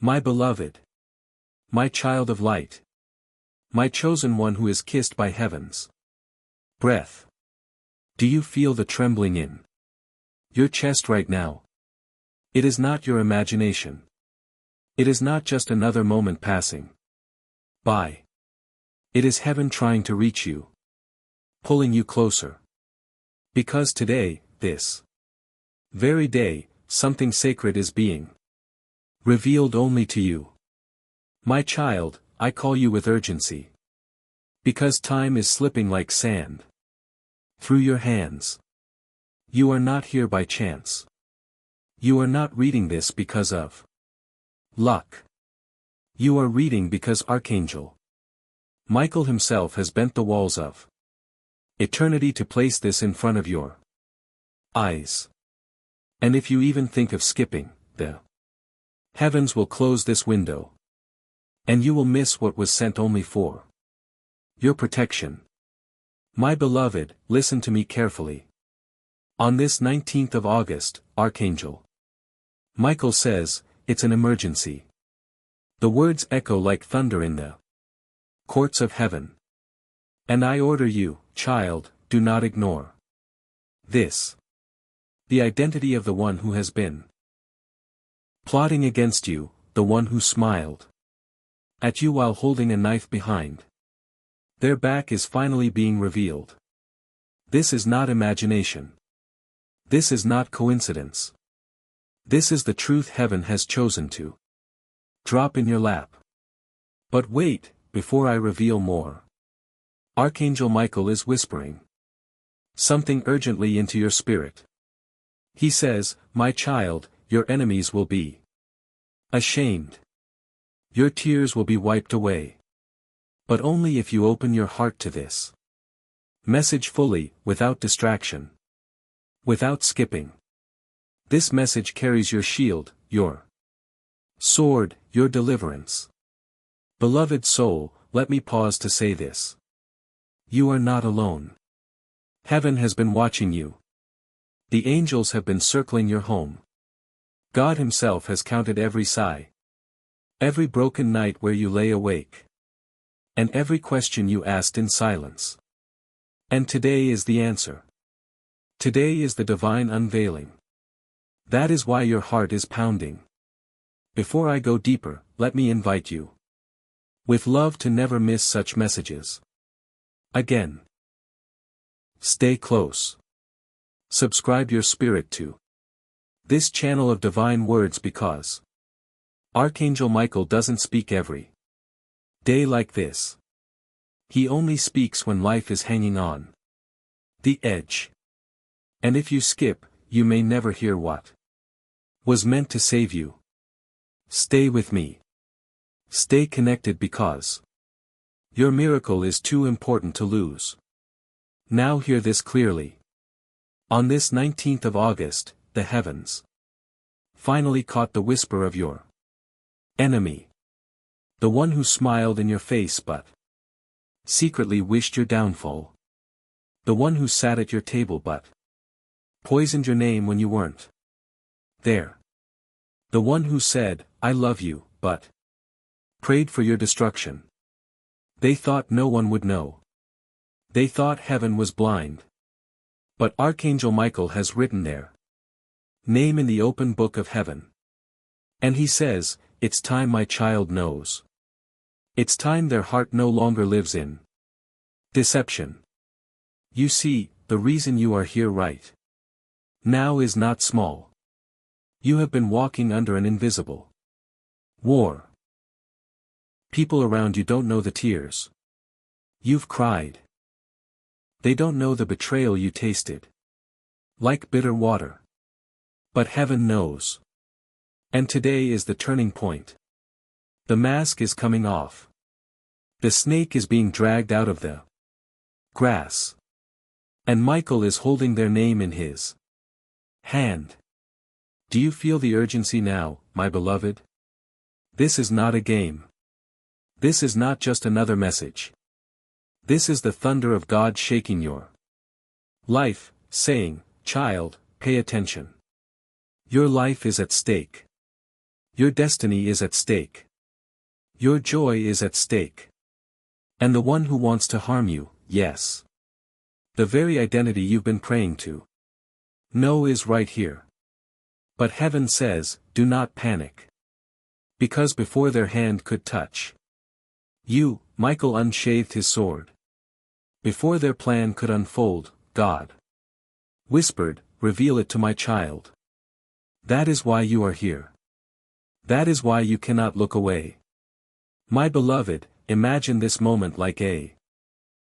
My beloved. My child of light. My chosen one who is kissed by heaven's breath. Do you feel the trembling in your chest right now? It is not your imagination. It is not just another moment passing by. It is heaven trying to reach you. Pulling you closer. Because today, this very day, something sacred is being revealed only to you. My child, I call you with urgency. Because time is slipping like sand through your hands. You are not here by chance. You are not reading this because of luck. You are reading because Archangel Michael himself has bent the walls of eternity to place this in front of your eyes. And if you even think of skipping, the heavens will close this window. And you will miss what was sent only for your protection. My beloved, listen to me carefully. On this 19th of August, Archangel Michael says, it's an emergency. The words echo like thunder in the courts of heaven. And I order you, child, do not ignore this. The identity of the one who has been plotting against you, the one who smiled at you while holding a knife behind their back is finally being revealed. This is not imagination. This is not coincidence. This is the truth heaven has chosen to drop in your lap. But wait, before I reveal more. Archangel Michael is whispering something urgently into your spirit. He says, my child, your enemies will be ashamed. Your tears will be wiped away. But only if you open your heart to this message fully, without distraction. Without skipping. This message carries your shield, your sword, your deliverance. Beloved soul, let me pause to say this. You are not alone. Heaven has been watching you. The angels have been circling your home. God himself has counted every sigh. Every broken night where you lay awake. And every question you asked in silence. And today is the answer. Today is the divine unveiling. That is why your heart is pounding. Before I go deeper, let me invite you with love to never miss such messages again. Stay close. Subscribe your spirit to this channel of divine words because Archangel Michael doesn't speak every day like this. He only speaks when life is hanging on the edge. And if you skip, you may never hear what was meant to save you. Stay with me. Stay connected because your miracle is too important to lose. Now hear this clearly. On this 19th of August, the heavens finally caught the whisper of your enemy. The one who smiled in your face but secretly wished your downfall. The one who sat at your table but poisoned your name when you weren't there. The one who said, I love you, but prayed for your destruction. They thought no one would know. They thought heaven was blind. But Archangel Michael has written their name in the open book of heaven. And he says, it's time my child knows. It's time their heart no longer lives in deception. You see, the reason you are here right now is not small. You have been walking under an invisible war. People around you don't know the tears you've cried. They don't know the betrayal you tasted like bitter water. But heaven knows. And today is the turning point. The mask is coming off. The snake is being dragged out of the grass. And Michael is holding their name in his hand. Do you feel the urgency now, my beloved? This is not a game. This is not just another message. This is the thunder of God shaking your life, saying, child, pay attention. Your life is at stake. Your destiny is at stake. Your joy is at stake. And the one who wants to harm you, yes. The very identity you've been praying to. No is right here. But heaven says, do not panic. Because before their hand could touch you, Michael unsheathed his sword. Before their plan could unfold, God whispered, reveal it to my child. That is why you are here. That is why you cannot look away. My beloved, imagine this moment like a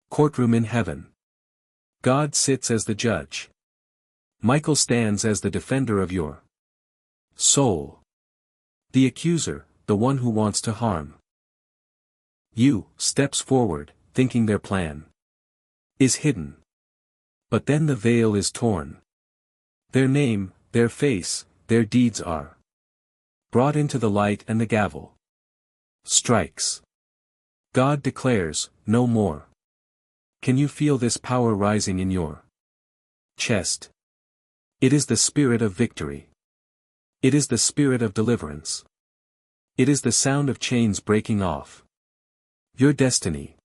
courtroom in heaven. God sits as the judge. Michael stands as the defender of your soul. The accuser, the one who wants to harm you, steps forward, thinking their plan is hidden. But then the veil is torn. Their name, their face, their deeds are brought into the light, and the gavel strikes. God declares, no more. Can you feel this power rising in your chest? It is the spirit of victory. It is the spirit of deliverance. It is the sound of chains breaking off your destiny.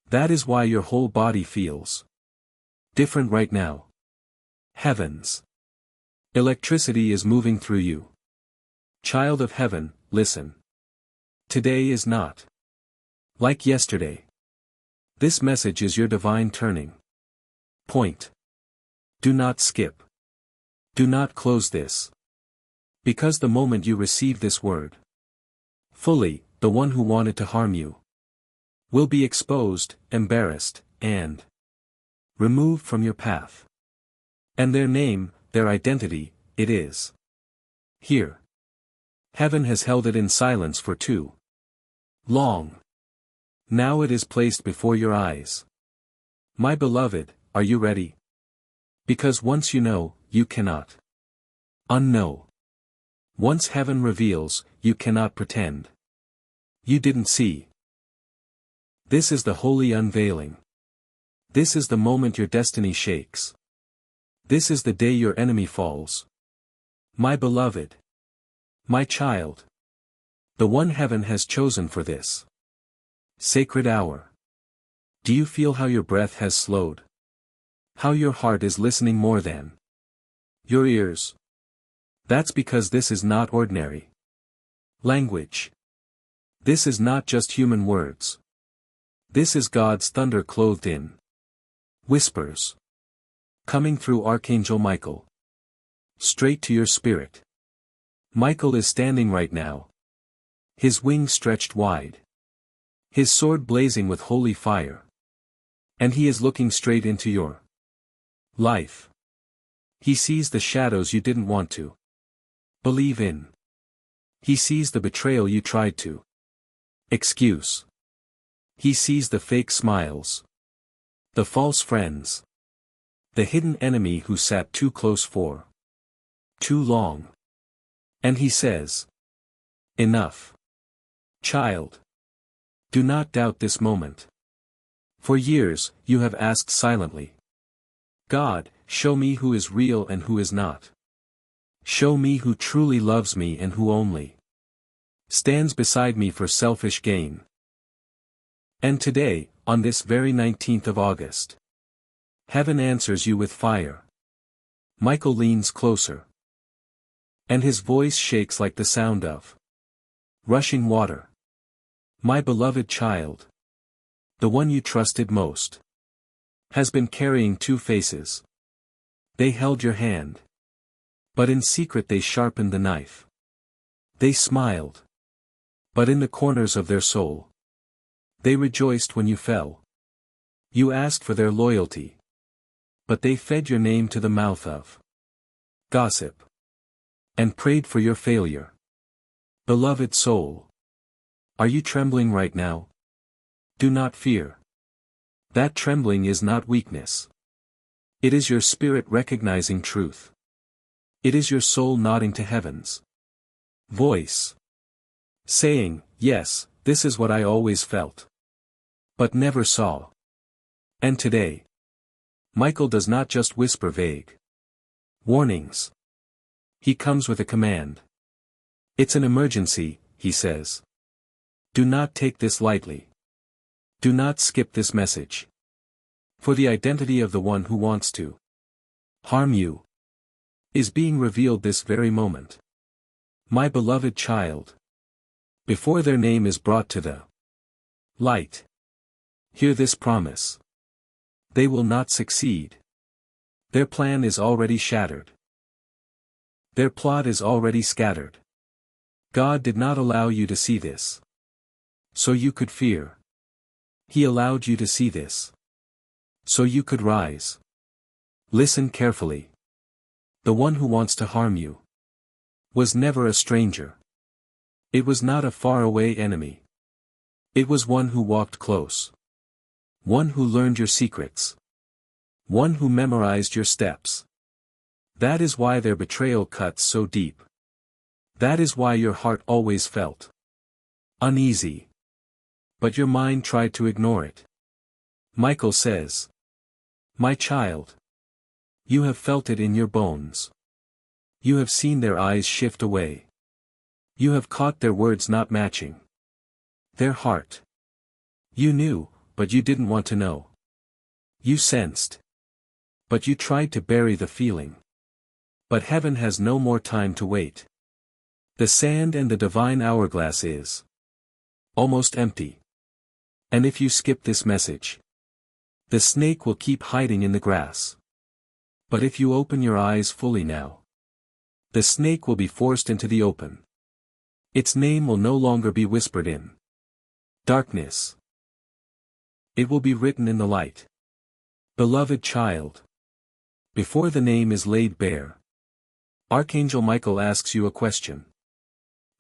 That is why your whole body feels different right now. Heavens. Electricity is moving through you. Child of heaven, listen. Today is not like yesterday. This message is your divine turning point. Do not skip. Do not close this. Because the moment you receive this word fully, the one who wanted to harm you will be exposed, embarrassed, and removed from your path. And their name, their identity, it is here. Heaven has held it in silence for too long. Now it is placed before your eyes. My beloved, are you ready? Because once you know, you cannot unknow. Once heaven reveals, you cannot pretend you didn't see. This is the holy unveiling. This is the moment your destiny shakes. This is the day your enemy falls. My beloved. My child. The one heaven has chosen for this sacred hour. Do you feel how your breath has slowed? How your heart is listening more than your ears? That's because this is not ordinary language. This is not just human words. This is God's thunder clothed in whispers. Coming through Archangel Michael. Straight to your spirit. Michael is standing right now. His wings stretched wide. His sword blazing with holy fire. And he is looking straight into your life. He sees the shadows you didn't want to believe in. He sees the betrayal you tried to excuse. He sees the fake smiles. The false friends. The hidden enemy who sat too close for too long. And he says, enough. Child. Do not doubt this moment. For years, you have asked silently. God, show me who is real and who is not. Show me who truly loves me and who only stands beside me for selfish gain. And today, on this very 19th of August, heaven answers you with fire. Michael leans closer. And his voice shakes like the sound of rushing water. My beloved child. The one you trusted most. Has been carrying two faces. They held your hand. But in secret they sharpened the knife. They smiled. But in the corners of their soul. They rejoiced when you fell. You asked for their loyalty. But they fed your name to the mouth of gossip. And prayed for your failure. Beloved soul. Are you trembling right now? Do not fear. That trembling is not weakness. It is your spirit recognizing truth. It is your soul nodding to heaven's voice. Saying, yes, this is what I always felt. But never saw. And today, Michael does not just whisper vague warnings. He comes with a command. It's an emergency, he says. Do not take this lightly. Do not skip this message. For the identity of the one who wants to harm you is being revealed this very moment. My beloved child. Before their name is brought to the light, hear this promise. They will not succeed. Their plan is already shattered. Their plot is already scattered. God did not allow you to see this, so you could fear. He allowed you to see this, so you could rise. Listen carefully. The one who wants to harm you was never a stranger. It was not a faraway enemy. It was one who walked close. One who learned your secrets. One who memorized your steps. That is why their betrayal cuts so deep. That is why your heart always felt uneasy. But your mind tried to ignore it. Michael says, my child. You have felt it in your bones. You have seen their eyes shift away. You have caught their words not matching their heart. You knew, but you didn't want to know. You sensed, but you tried to bury the feeling. But heaven has no more time to wait. The sand and the divine hourglass is almost empty. And if you skip this message, the snake will keep hiding in the grass. But if you open your eyes fully now, the snake will be forced into the open. Its name will no longer be whispered in darkness. It will be written in the light. Beloved child. Before the name is laid bare, Archangel Michael asks you a question.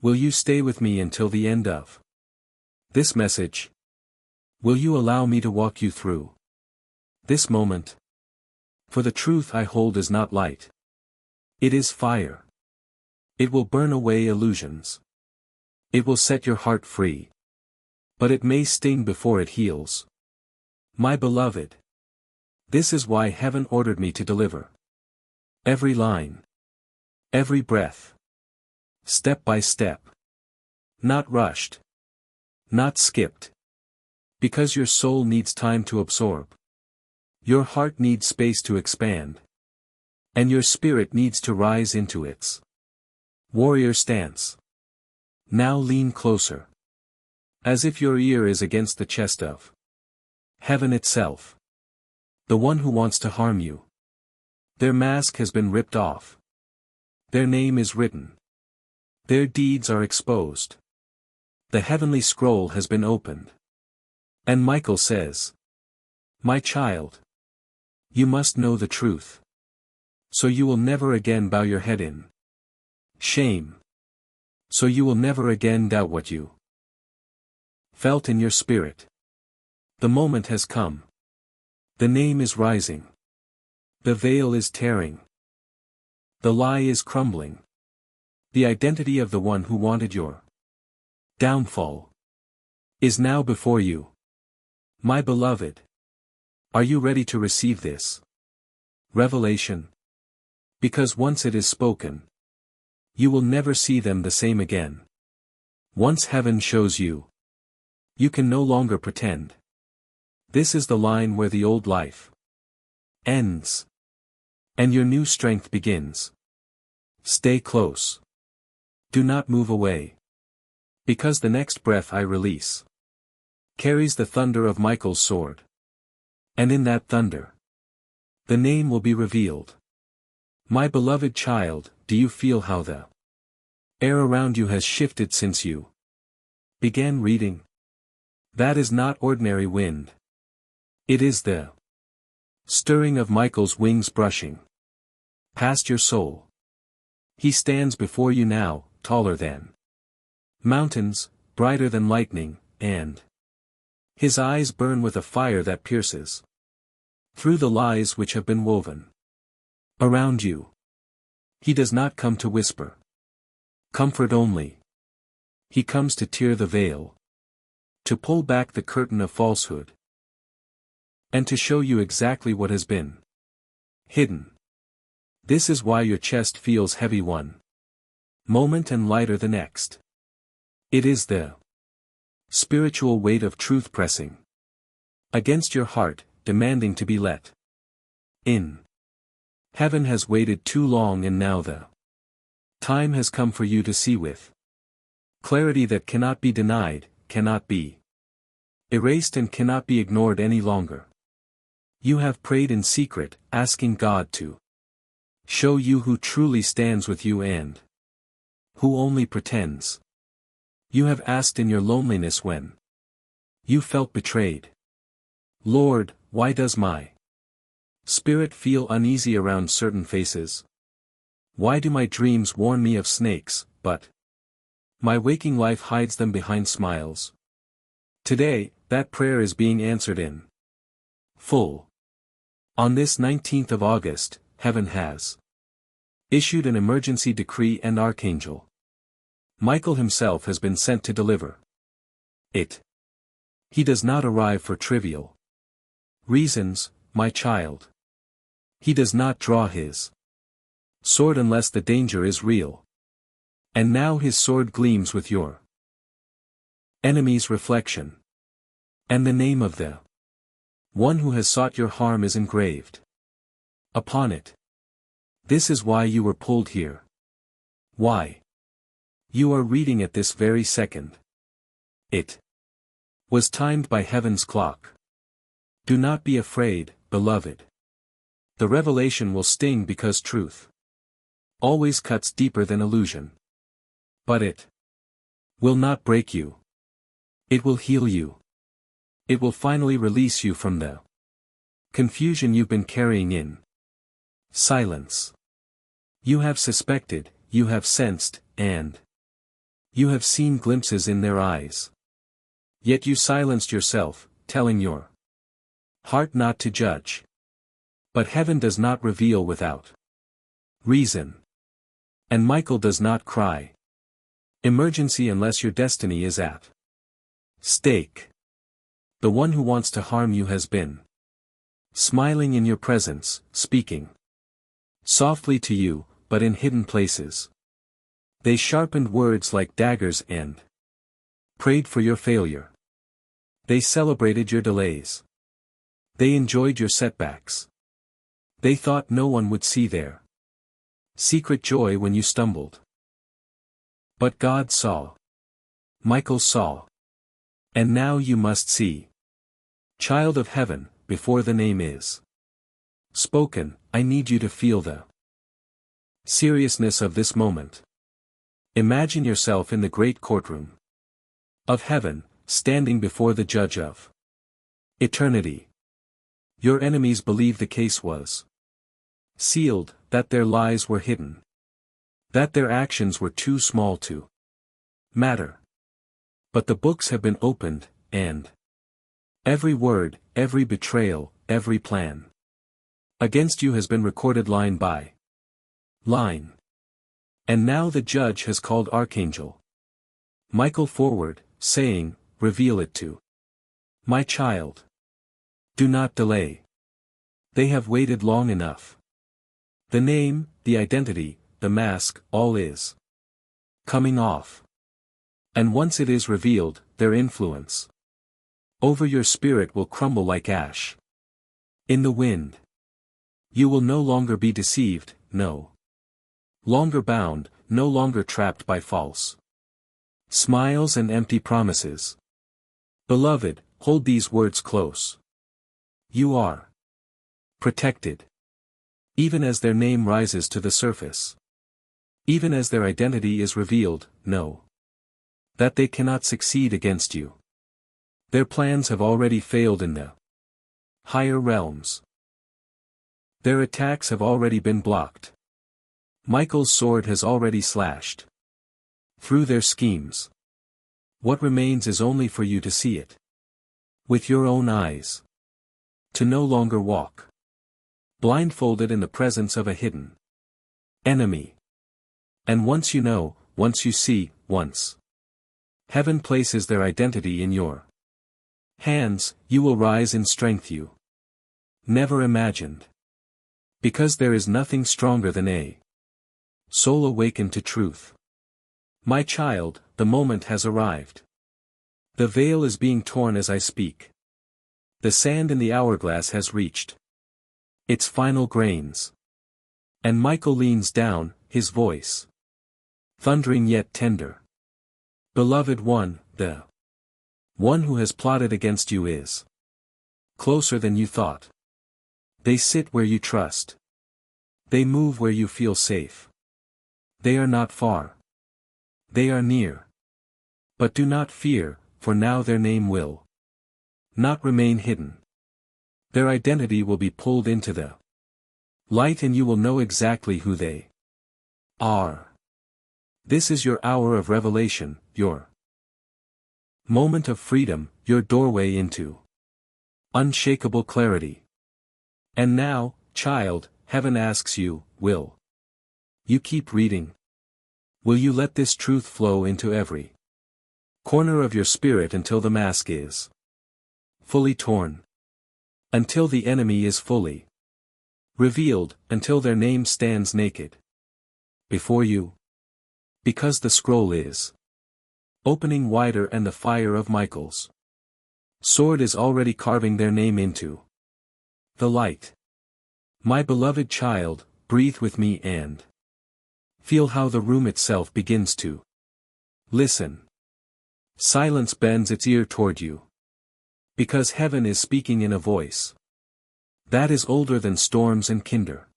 Will you stay with me until the end of this message? Will you allow me to walk you through this moment? For the truth I hold is not light. It is fire. It will burn away illusions. It will set your heart free. But it may sting before it heals. My beloved. This is why heaven ordered me to deliver every line, every breath, step by step. Not rushed. Not skipped. Because your soul needs time to absorb. Your heart needs space to expand. And your spirit needs to rise into its warrior stance. Now lean closer. As if your ear is against the chest of heaven itself. The one who wants to harm you. Their mask has been ripped off. Their name is written. Their deeds are exposed. The heavenly scroll has been opened. And Michael says, my child. You must know the truth. So you will never again bow your head in shame. So you will never again doubt what you felt in your spirit. The moment has come. The name is rising. The veil is tearing. The lie is crumbling. The identity of the one who wanted your downfall is now before you. My beloved. Are you ready to receive this revelation? Because once it is spoken, you will never see them the same again. Once heaven shows you, you can no longer pretend. This is the line where the old life ends. And your new strength begins. Stay close. Do not move away. Because the next breath I release carries the thunder of Michael's sword. And in that thunder, the name will be revealed. My beloved child, do you feel how the air around you has shifted since you began reading? That is not ordinary wind. It is the stirring of Michael's wings brushing past your soul. He stands before you now, taller than mountains, brighter than lightning, and his eyes burn with a fire that pierces through the lies which have been woven around you. He does not come to whisper comfort only. He comes to tear the veil, to pull back the curtain of falsehood, and to show you exactly what has been hidden. This is why your chest feels heavy. moment and lighter the next. It is the spiritual weight of truth pressing against your heart, demanding to be let in. Heaven has waited too long, and now the time has come for you to see with clarity that cannot be denied, cannot be erased, and cannot be ignored any longer. You have prayed in secret, asking God to show you who truly stands with you and who only pretends. You have asked in your loneliness when you felt betrayed. Lord, why does my spirit feel uneasy around certain faces? Why do my dreams warn me of snakes, but my waking life hides them behind smiles? Today, that prayer is being answered in full. On this 19th of August, heaven has issued an emergency decree, and Archangel Michael himself has been sent to deliver it. He does not arrive for trivial reasons, my child. He does not draw his sword unless the danger is real. And now his sword gleams with your enemy's reflection. And the name of the one who has sought your harm is engraved upon it. This is why you were pulled here. Why you are reading at this very second. It was timed by heaven's clock. Do not be afraid, beloved. The revelation will sting because truth always cuts deeper than illusion. But it will not break you. It will heal you. It will finally release you from the confusion you've been carrying in silence. You have suspected, you have sensed, and you have seen glimpses in their eyes. Yet you silenced yourself, telling your heart not to judge. But heaven does not reveal without reason. And Michael does not cry emergency unless your destiny is at stake. The one who wants to harm you has been smiling in your presence, speaking softly to you, but in hidden places. They sharpened words like daggers and prayed for your failure. They celebrated your delays. They enjoyed your setbacks. They thought no one would see their secret joy when you stumbled. But God saw. Michael saw. And now you must see. Child of heaven, before the name is spoken, I need you to feel the seriousness of this moment. Imagine yourself in the great courtroom of heaven, standing before the judge of eternity. Your enemies believe the case was sealed, that their lies were hidden, that their actions were too small to matter. But the books have been opened, and every word, every betrayal, every plan against you has been recorded line by line. And now the judge has called Archangel Michael forward, saying, reveal it to my child. Do not delay. They have waited long enough. The name, the identity, the mask, all is coming off. And once it is revealed, their influence over your spirit will crumble like ash in the wind. You will no longer be deceived, no longer bound, no longer trapped by false smiles and empty promises. Beloved, hold these words close. You are protected. Even as their name rises to the surface. Even as their identity is revealed, know that they cannot succeed against you. Their plans have already failed in the higher realms. Their attacks have already been blocked. Michael's sword has already slashed through their schemes. What remains is only for you to see it with your own eyes. To no longer walk blindfolded in the presence of a hidden enemy. And once you know, once you see, once heaven places their identity in your hands, you will rise in strength you never imagined. Because there is nothing stronger than a soul awakened to truth. My child, the moment has arrived. The veil is being torn as I speak. The sand in the hourglass has reached its final grains. And Michael leans down, his voice thundering yet tender. Beloved one, the one who has plotted against you is closer than you thought. They sit where you trust. They move where you feel safe. They are not far. They are near. But do not fear, for now their name will not remain hidden. Their identity will be pulled into the light and you will know exactly who they are. This is your hour of revelation, your moment of freedom, your doorway into unshakable clarity. And now, child, heaven asks you, will you keep reading? Will you let this truth flow into every corner of your spirit until the mask is fully torn? Until the enemy is fully revealed, until their name stands naked before you? Because the scroll is opening wider and the fire of Michael's sword is already carving their name into the light. My beloved child, breathe with me and feel how the room itself begins to listen. Silence bends its ear toward you. Because heaven is speaking in a voice that is older than storms and kinder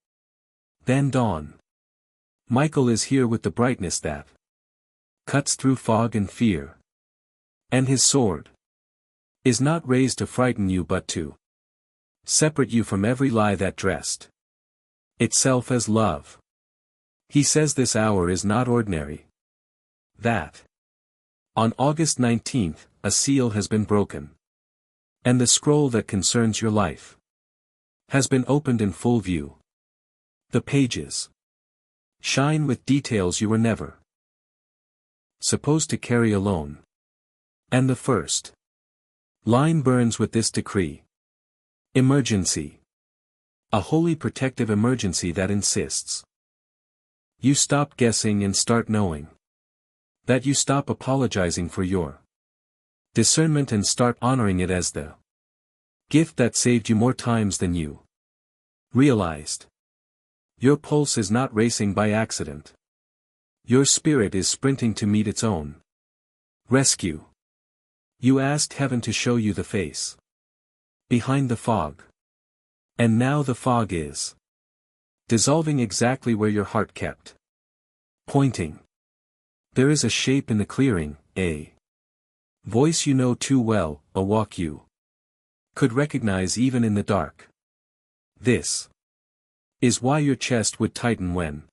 than dawn. Michael is here with the brightness that cuts through fog and fear. And his sword is not raised to frighten you but to separate you from every lie that dressed itself as love. He says this hour is not ordinary. That on August 19th, a seal has been broken. And the scroll that concerns your life has been opened in full view. The pages shine with details you were never supposed to carry alone. And the first line burns with this decree. Emergency. A holy protective emergency that insists you stop guessing and start knowing. That you stop apologizing for your discernment and start honoring it as the gift that saved you more times than you realized. Your pulse is not racing by accident. Your spirit is sprinting to meet its own rescue. You asked heaven to show you the face behind the fog. And now the fog is dissolving exactly where your heart kept pointing. There is a shape in the clearing, a voice you know too well, a walk you could recognize even in the dark. This is why your chest would tighten when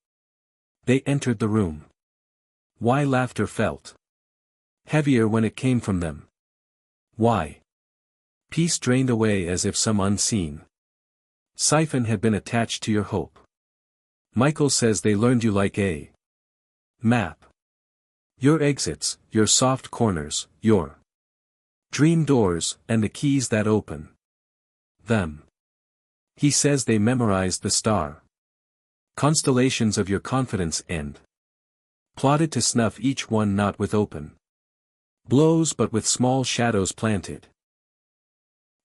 they entered the room. Why laughter felt heavier when it came from them. Why peace drained away as if some unseen siphon had been attached to your hope. Michael says they learned you like a map. Your exits, your soft corners, your dream doors, and the keys that open them. He says they memorized the star constellations of your confidence and plotted to snuff each one not with open blows but with small shadows planted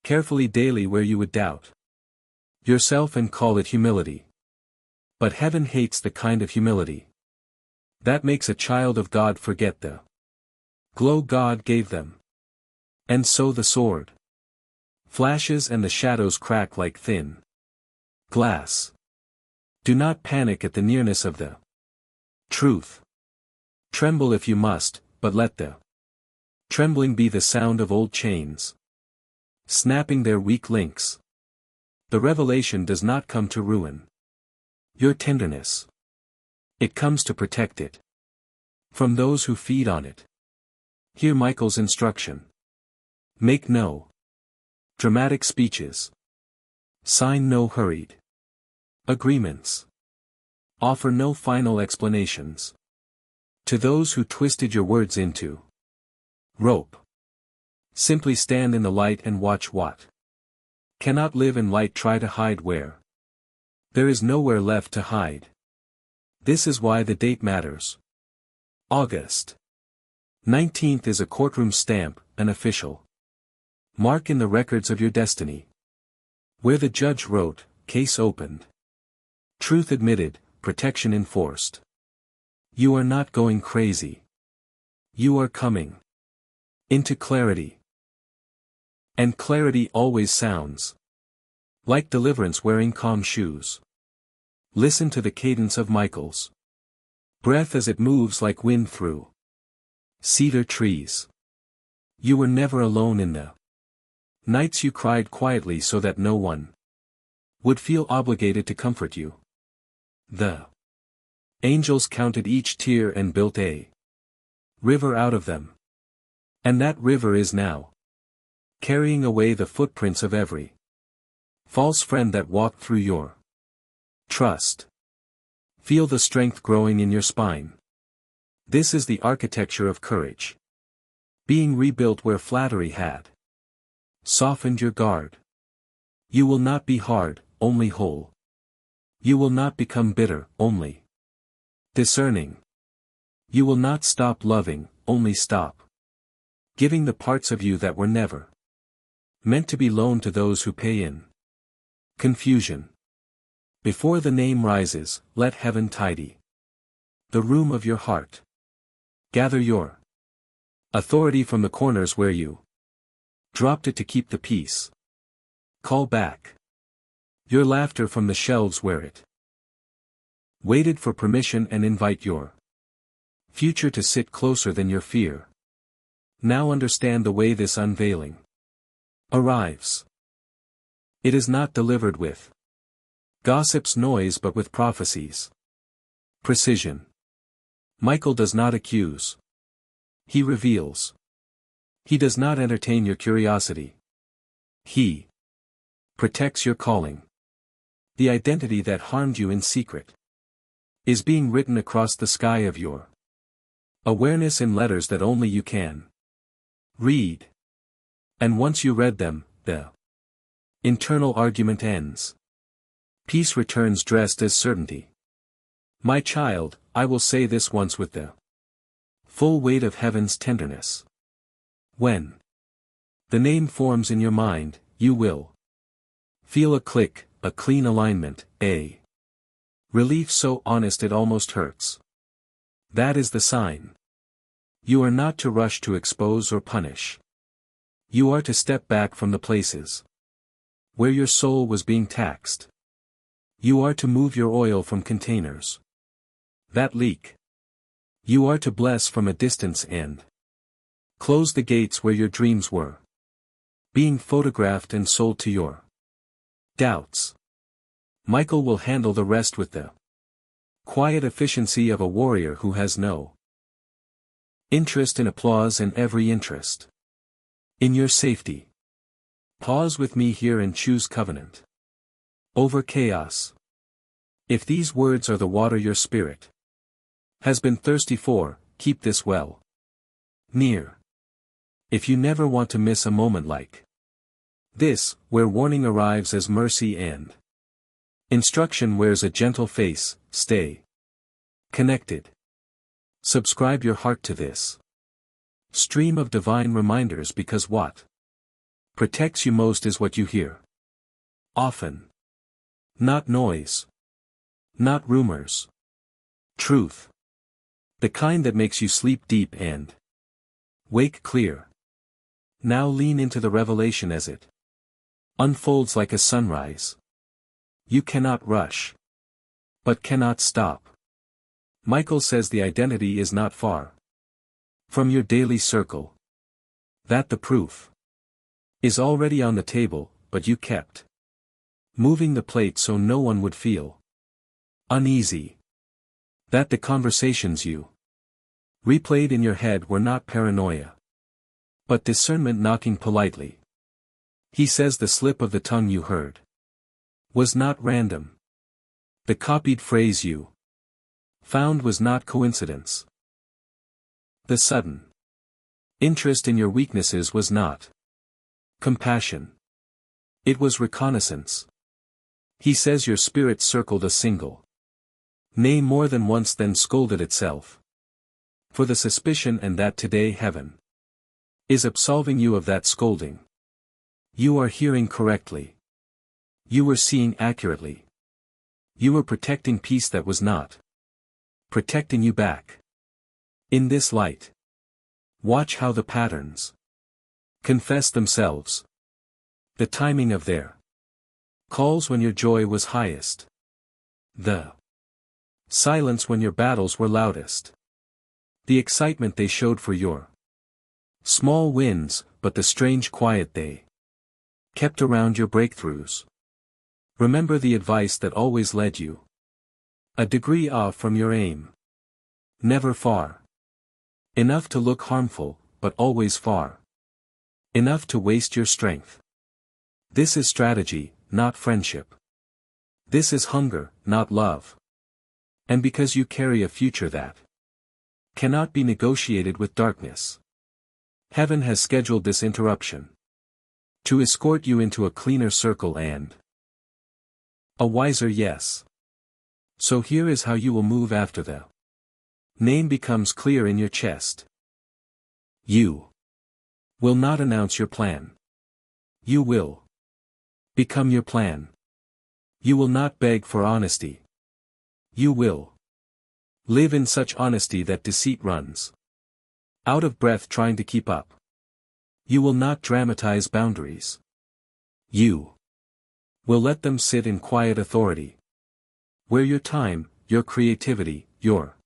carefully daily where you would doubt yourself and call it humility. But heaven hates the kind of humility that makes a child of God forget the glow God gave them. And so the sword flashes and the shadows crack like thin glass. Do not panic at the nearness of the truth. Tremble if you must, but let the trembling be the sound of old chains snapping their weak links. The revelation does not come to ruin your tenderness. It comes to protect it from those who feed on it. Hear Michael's instruction. Make no dramatic speeches. Sign no hurried agreements. Offer no final explanations to those who twisted your words into rope. Simply stand in the light and watch what cannot live in light try to hide where there is nowhere left to hide. This is why the date matters. August 19th is a courtroom stamp, an official mark in the records of your destiny. Where the judge wrote, case opened. Truth admitted, protection enforced. You are not going crazy. You are coming into clarity. And clarity always sounds like deliverance wearing calm shoes. Listen to the cadence of Michael's breath as it moves like wind through cedar trees. You were never alone in the nights you cried quietly so that no one would feel obligated to comfort you. The angels counted each tear and built a river out of them. And that river is now carrying away the footprints of every false friend that walked through your trust. Feel the strength growing in your spine. This is the architecture of courage, being rebuilt where flattery had softened your guard. You will not be hard, only whole. You will not become bitter, only discerning. You will not stop loving, only stop giving the parts of you that were never meant to be loaned to those who pay in confusion. Before the name rises, let heaven tidy the room of your heart. Gather your authority from the corners where you dropped it to keep the peace. Call back your laughter from the shelves where it waited for permission and invite your future to sit closer than your fear. Now understand the way this unveiling arrives. It is not delivered with gossip's noise but with prophecies. Precision. Michael does not accuse. He reveals. He does not entertain your curiosity. He protects your calling. The identity that harmed you in secret is being written across the sky of your awareness in letters that only you can read. And once you read them, the internal argument ends. Peace returns dressed as certainty. My child, I will say this once with the full weight of heaven's tenderness. When the name forms in your mind, you will feel a click, a clean alignment, a relief so honest it almost hurts. That is the sign. You are not to rush to expose or punish. You are to step back from the places where your soul was being taxed. You are to move your oil from containers that leak. You are to bless from a distance and close the gates where your dreams were being photographed and sold to your doubts. Michael will handle the rest with the quiet efficiency of a warrior who has no interest in applause and every interest in your safety. Pause with me here and choose covenant over chaos. If these words are the water your spirit has been thirsty for, keep this well near. If you never want to miss a moment like this, where warning arrives as mercy and instruction wears a gentle face, stay connected. Subscribe your heart to this stream of divine reminders, because what protects you most is what you hear often. Not noise. Not rumors. Truth. The kind that makes you sleep deep and wake clear. Now lean into the revelation as it unfolds like a sunrise. You cannot rush, but cannot stop. Michael says the identity is not far from your daily circle. That the proof is already on the table, but you kept moving the plate so no one would feel uneasy. That the conversations you replayed in your head were not paranoia, but discernment knocking politely. He says the slip of the tongue you heard was not random. The copied phrase you found was not coincidence. The sudden interest in your weaknesses was not compassion. It was reconnaissance. He says your spirit circled a single nay more than once, then scolded itself For the suspicion and that today heaven is absolving you of that scolding. You are hearing correctly. You were seeing accurately. You were protecting peace that was not protecting you back. In this light, watch how the patterns confess themselves. The timing of their calls when your joy was highest. The silence when your battles were loudest. The excitement they showed for your small wins, but the strange quiet they kept around your breakthroughs. Remember the advice that always led you a degree off from your aim. Never far enough to look harmful, but always far enough to waste your strength. This is strategy, not friendship. This is hunger, not love. And because you carry a future that cannot be negotiated with darkness, heaven has scheduled this interruption to escort you into a cleaner circle and a wiser yes. So here is how you will move after the name becomes clear in your chest. You will not announce your plan. You will become your plan. You will not beg for honesty. You will live in such honesty that deceit runs out of breath trying to keep up. You will not dramatize boundaries. You will let them sit in quiet authority, where your time, your creativity, your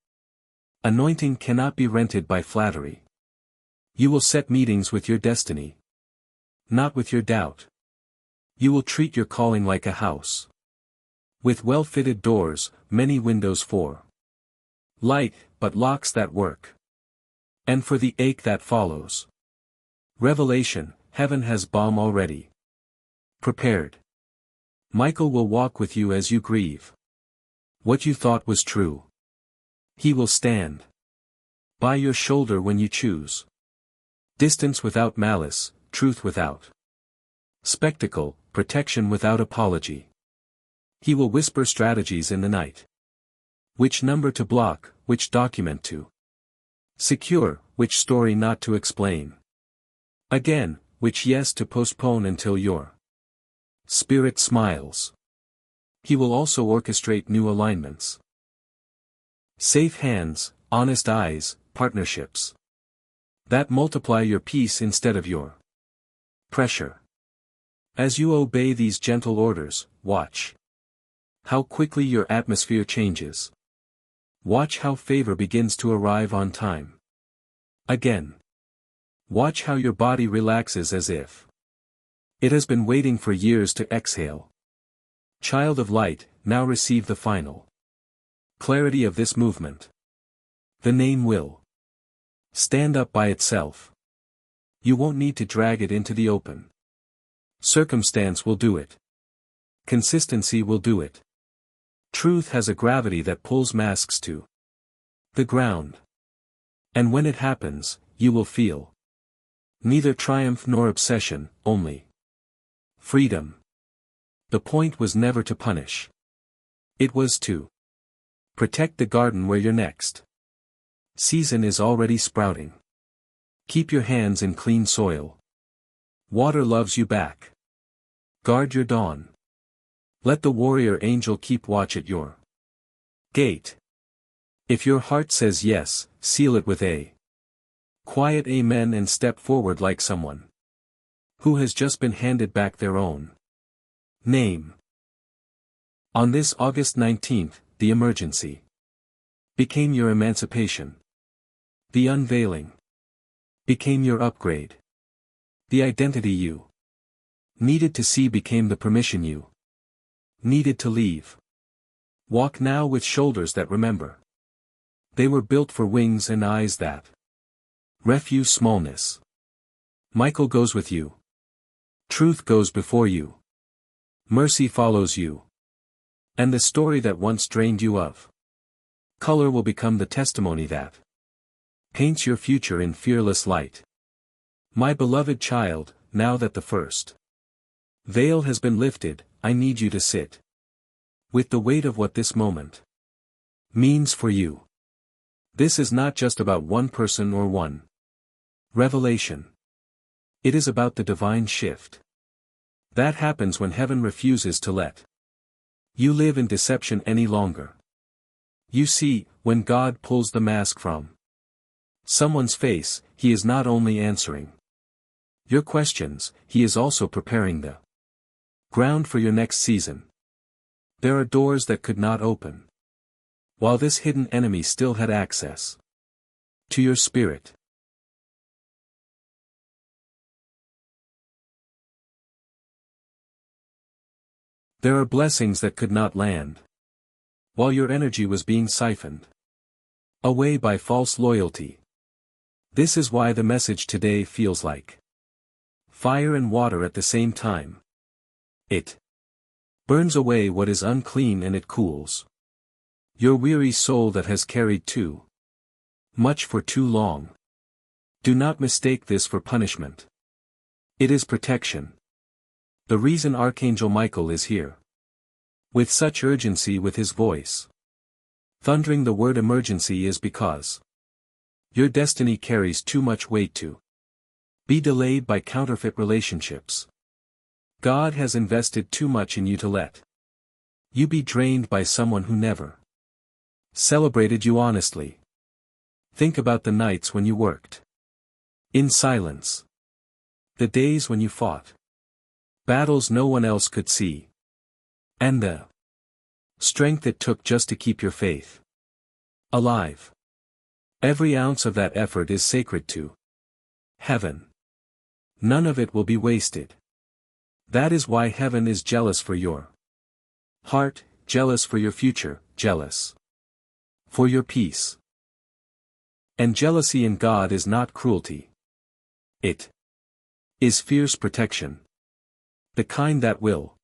anointing cannot be rented by flattery. You will set meetings with your destiny, not with your doubt. You will treat your calling like a house, with well-fitted doors, many windows for light, but locks that work. And for the ache that follows. Revelation, heaven has balm already prepared. Michael will walk with you as you grieve what you thought was true. He will stand by your shoulder when you choose distance without malice, truth without spectacle, protection without apology. He will whisper strategies in the night. Which number to block, which document to secure, which story not to explain. Again, which yes to postpone until your spirit smiles. He will also orchestrate new alignments. Safe hands, honest eyes, partnerships that multiply your peace instead of your pressure. As you obey these gentle orders, watch how quickly your atmosphere changes. Watch how favor begins to arrive on time. Again. Watch how your body relaxes as if it has been waiting for years to exhale. Child of light, now receive the final clarity of this movement. The name will stand up by itself. You won't need to drag it into the open. Circumstance will do it. Consistency will do it. Truth has a gravity that pulls masks to the ground. And when it happens, you will feel neither triumph nor obsession, only freedom. The point was never to punish. It was to protect the garden where your next season is already sprouting. Keep your hands in clean soil. Water loves you back. Guard your dawn. Let the warrior angel keep watch at your gate. If your heart says yes, seal it with a quiet amen and step forward like someone who has just been handed back their own name. On this August 19th, the emergency became your emancipation. The unveiling became your upgrade. The identity you needed to see became the permission you needed to leave. Walk now with shoulders that remember. They were built for wings and eyes that refuse smallness. Michael goes with you. Truth goes before you. Mercy follows you. And the story that once drained you of color will become the testimony that paints your future in fearless light. My beloved child, now that the first veil has been lifted, I need you to sit with the weight of what this moment means for you. This is not just about one person or one revelation. It is about the divine shift. That happens when heaven refuses to let you live in deception any longer. You see, when God pulls the mask from someone's face, he is not only answering your questions, he is also preparing the ground for your next season. There are doors that could not open while this hidden enemy still had access to your spirit. There are blessings that could not land while your energy was being siphoned away by false loyalty. This is why the message today feels like fire and water at the same time. It burns away what is unclean and it cools your weary soul that has carried too much for too long. Do not mistake this for punishment. It is protection. The reason Archangel Michael is here with such urgency with his voice thundering the word emergency is because your destiny carries too much weight to be delayed by counterfeit relationships. God has invested too much in you to let you be drained by someone who never celebrated you honestly. Think about the nights when you worked in silence. The days when you fought battles no one else could see. And the strength it took just to keep your faith alive. Every ounce of that effort is sacred to heaven. None of it will be wasted. That is why heaven is jealous for your heart, jealous for your future, jealous for your peace. And jealousy in God is not cruelty. It is fierce protection. The kind that will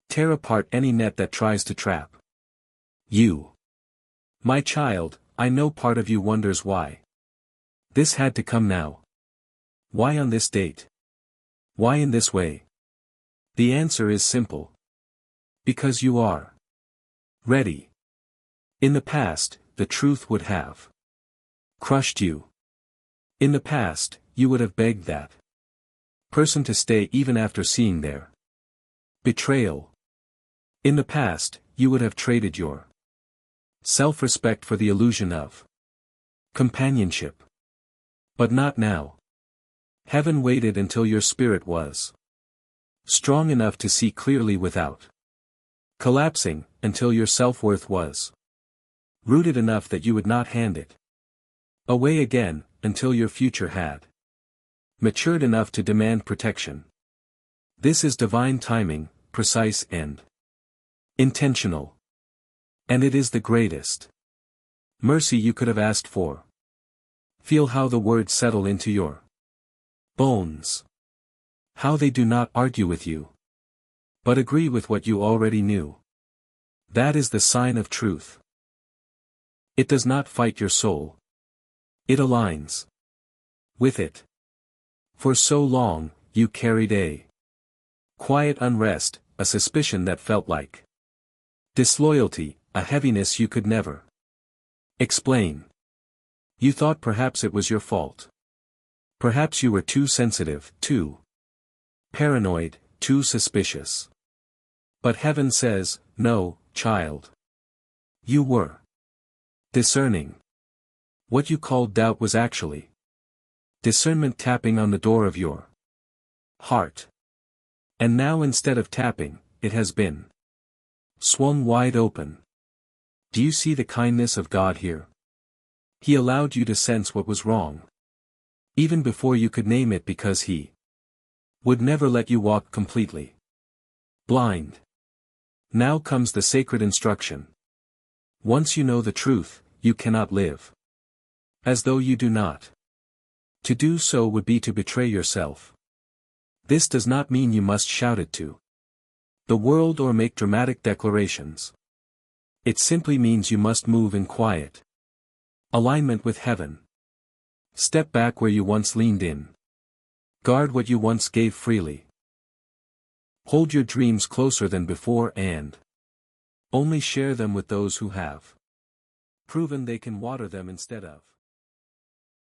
tear apart any net that tries to trap you. My child, I know part of you wonders why this had to come now. Why on this date? Why in this way? The answer is simple. Because you are ready. In the past, the truth would have crushed you. In the past, you would have begged that person to stay even after seeing their betrayal. In the past, you would have traded your self-respect for the illusion of companionship. But not now. Heaven waited until your spirit was strong enough to see clearly without collapsing, until your self-worth was rooted enough that you would not hand it away again, until your future had matured enough to demand protection. This is divine timing, precise and intentional. And it is the greatest mercy you could have asked for. Feel how the words settle into your bones. How they do not argue with you, but agree with what you already knew. That is the sign of truth. It does not fight your soul. It aligns with it. For so long, you carried a quiet unrest, a suspicion that felt like disloyalty, a heaviness you could never explain. You thought perhaps it was your fault. Perhaps you were too sensitive, too paranoid, too suspicious. But heaven says, no, child. You were discerning. What you called doubt was actually discernment tapping on the door of your heart. And now instead of tapping, it has been swung wide open. Do you see the kindness of God here? He allowed you to sense what was wrong, even before you could name it, because He would never let you walk completely blind. Now comes the sacred instruction. Once you know the truth, you cannot live as though you do not. To do so would be to betray yourself. This does not mean you must shout it to the world or make dramatic declarations. It simply means you must move in quiet alignment with heaven. Step back where you once leaned in. Guard what you once gave freely. Hold your dreams closer than before and only share them with those who have proven they can water them instead of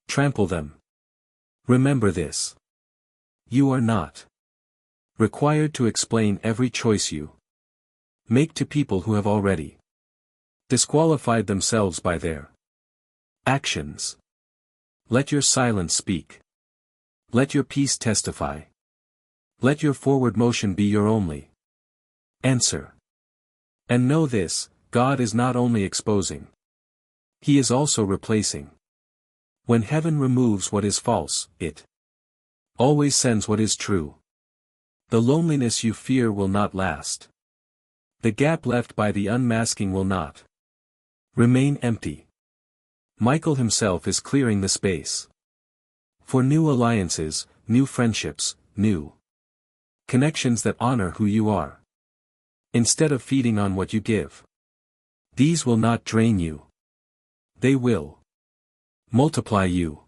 trample them. Remember this. You are not required to explain every choice you make to people who have already disqualified themselves by their actions. Let your silence speak. Let your peace testify. Let your forward motion be your only answer. And know this, God is not only exposing. He is also replacing. When heaven removes what is false, it always sends what is true. The loneliness you fear will not last. The gap left by the unmasking will not remain empty. Michael himself is clearing the space for new alliances, new friendships, new connections that honor who you are, instead of feeding on what you give. These will not drain you. They will multiply you.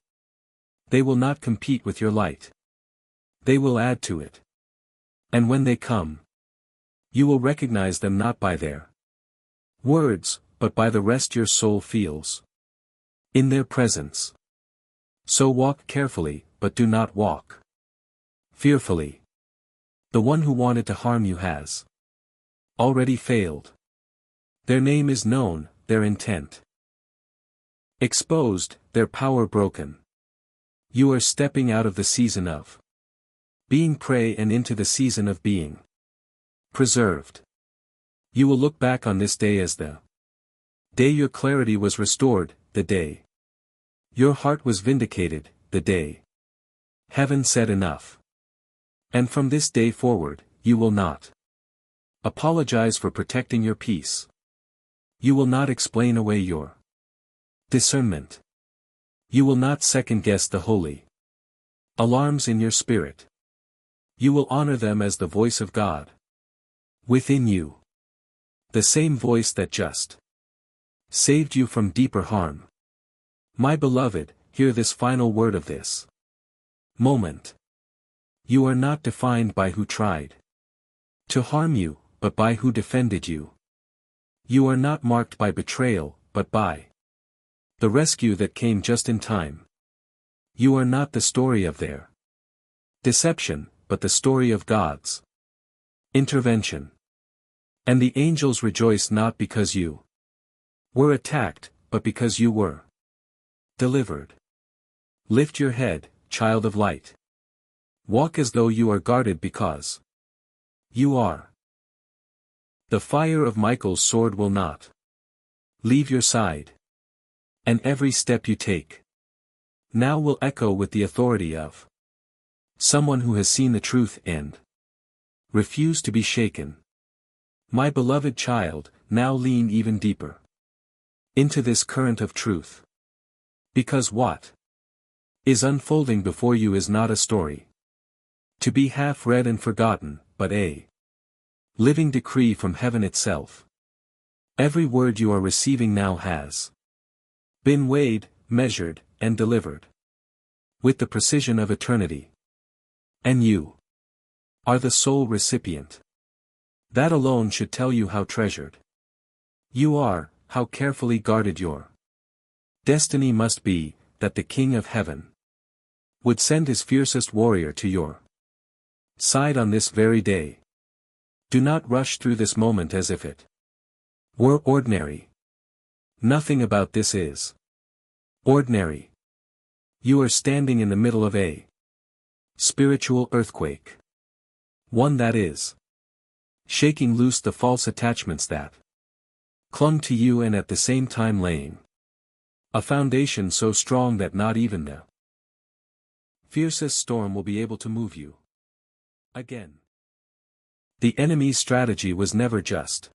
They will not compete with your light. They will add to it. And when they come, you will recognize them not by their words, but by the rest your soul feels in their presence. So walk carefully, but do not walk fearfully. The one who wanted to harm you has already failed. Their name is known, their intent exposed, their power broken. You are stepping out of the season of being prey and into the season of being preserved. You will look back on this day as the day your clarity was restored, the day your heart was vindicated, the day heaven said enough. And from this day forward, you will not apologize for protecting your peace. You will not explain away your discernment. You will not second-guess the holy alarms in your spirit. You will honor them as the voice of God within you. The same voice that just saved you from deeper harm. My beloved, hear this final word of this moment. You are not defined by who tried to harm you, but by who defended you. You are not marked by betrayal, but by the rescue that came just in time. You are not the story of their deception, but the story of God's intervention. And the angels rejoice not because you were attacked, but because you were delivered. Lift your head, child of light. Walk as though you are guarded because you are. The fire of Michael's sword will not leave your side. And every step you take now will echo with the authority of someone who has seen the truth and refused to be shaken. My beloved child, now lean even deeper into this current of truth. Because what is unfolding before you is not a story to be half read and forgotten, but a living decree from heaven itself. Every word you are receiving now has been weighed, measured, and delivered with the precision of eternity. And you are the sole recipient. That alone should tell you how treasured you are, how carefully guarded your destiny must be, that the King of Heaven would send his fiercest warrior to your side on this very day. Do not rush through this moment as if it were ordinary. Nothing about this is ordinary. You are standing in the middle of a spiritual earthquake. One that is shaking loose the false attachments that clung to you and at the same time laying a foundation so strong that not even the fiercest storm will be able to move you again. The enemy's strategy was never just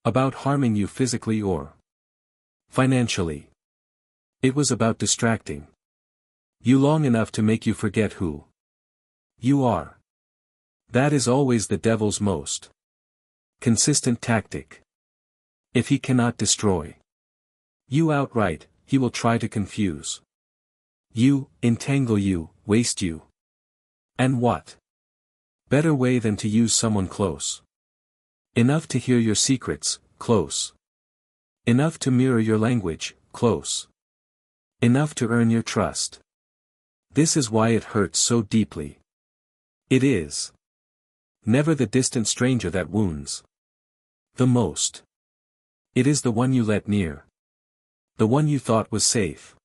about harming you physically or financially. It was about distracting you long enough to make you forget who you are. That is always the devil's most consistent tactic. If he cannot destroy you outright, he will try to confuse you, entangle you, waste you. And what better way than to use someone close enough to hear your secrets, close Enough to mirror your language, close. Enough to earn your trust. This is why it hurts so deeply. It is never the distant stranger that wounds the most. It is the one you let near. The one you thought was safe.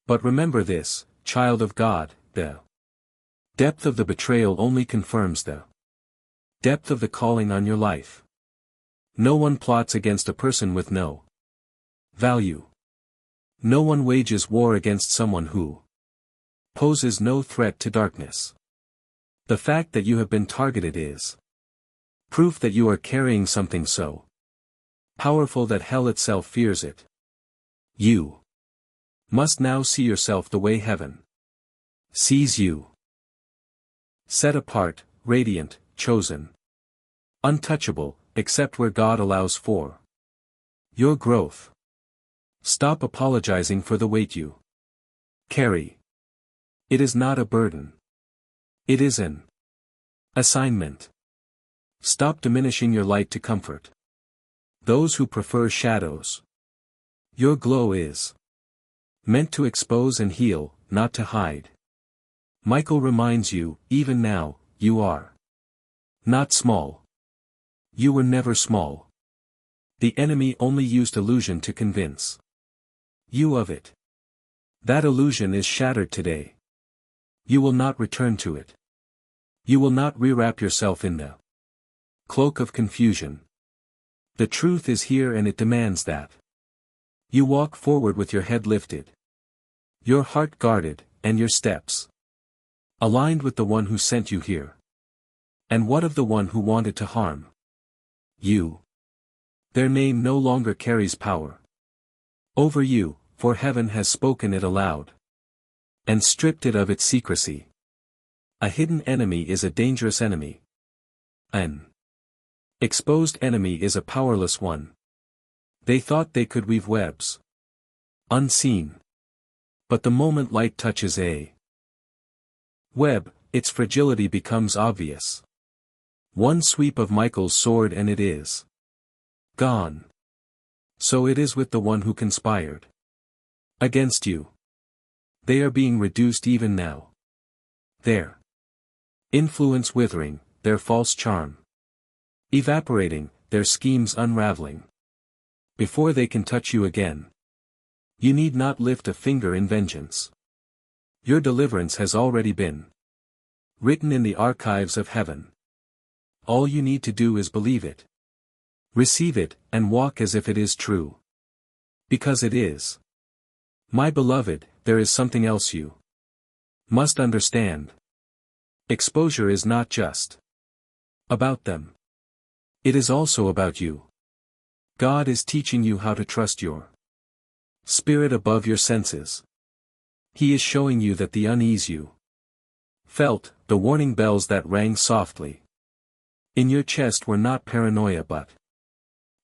But remember this, child of God, the depth of the betrayal only confirms the depth of the calling on your life. No one plots against a person with no value. No one wages war against someone who poses no threat to darkness. The fact that you have been targeted is proof that you are carrying something so powerful that hell itself fears it. You must now see yourself the way heaven sees you. Set apart, radiant, chosen. Untouchable, except where God allows for your growth. Stop apologizing for the weight you carry. It is not a burden. It is an assignment. Stop diminishing your light to comfort those who prefer shadows. Your glow is meant to expose and heal, not to hide. Michael reminds you, even now, you are not small. You were never small. The enemy only used illusion to convince you of it. That illusion is shattered today. You will not return to it. You will not rewrap yourself in the cloak of confusion. The truth is here and it demands that you walk forward with your head lifted, your heart guarded, and your steps aligned with the one who sent you here. And what of the one who wanted to harm you? Their name no longer carries power over you, for heaven has spoken it aloud and stripped it of its secrecy. A hidden enemy is a dangerous enemy. An exposed enemy is a powerless one. They thought they could weave webs unseen. But the moment light touches a web, its fragility becomes obvious. One sweep of Michael's sword and it is gone. So it is with the one who conspired against you. They are being reduced even now. Their influence withering, their false charm evaporating, their schemes unraveling. Before they can touch you again, you need not lift a finger in vengeance. Your deliverance has already been written in the archives of heaven. All you need to do is believe it, receive it, and walk as if it is true. Because it is. My beloved, there is something else you must understand. Exposure is not just about them. It is also about you. God is teaching you how to trust your spirit above your senses. He is showing you that the unease you felt, the warning bells that rang softly in your chest were not paranoia but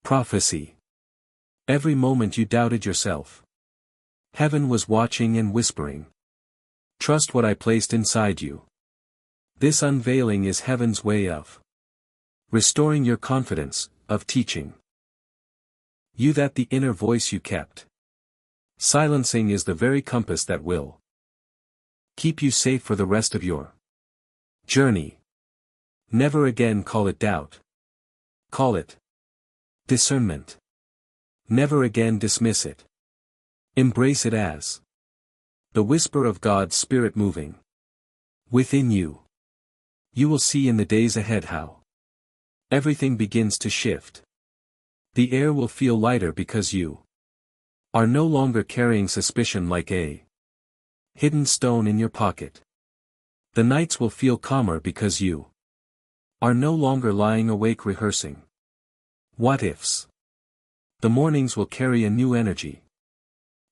prophecy. Every moment you doubted yourself, heaven was watching and whispering, "Trust what I placed inside you." This unveiling is heaven's way of restoring your confidence, of teaching you that the inner voice you kept silencing is the very compass that will keep you safe for the rest of your journey. Never again call it doubt. Call it discernment. Never again dismiss it. Embrace it as the whisper of God's Spirit moving within you. You will see in the days ahead how everything begins to shift. The air will feel lighter because you are no longer carrying suspicion like a hidden stone in your pocket. The nights will feel calmer because you are no longer lying awake rehearsing what ifs. The mornings will carry a new energy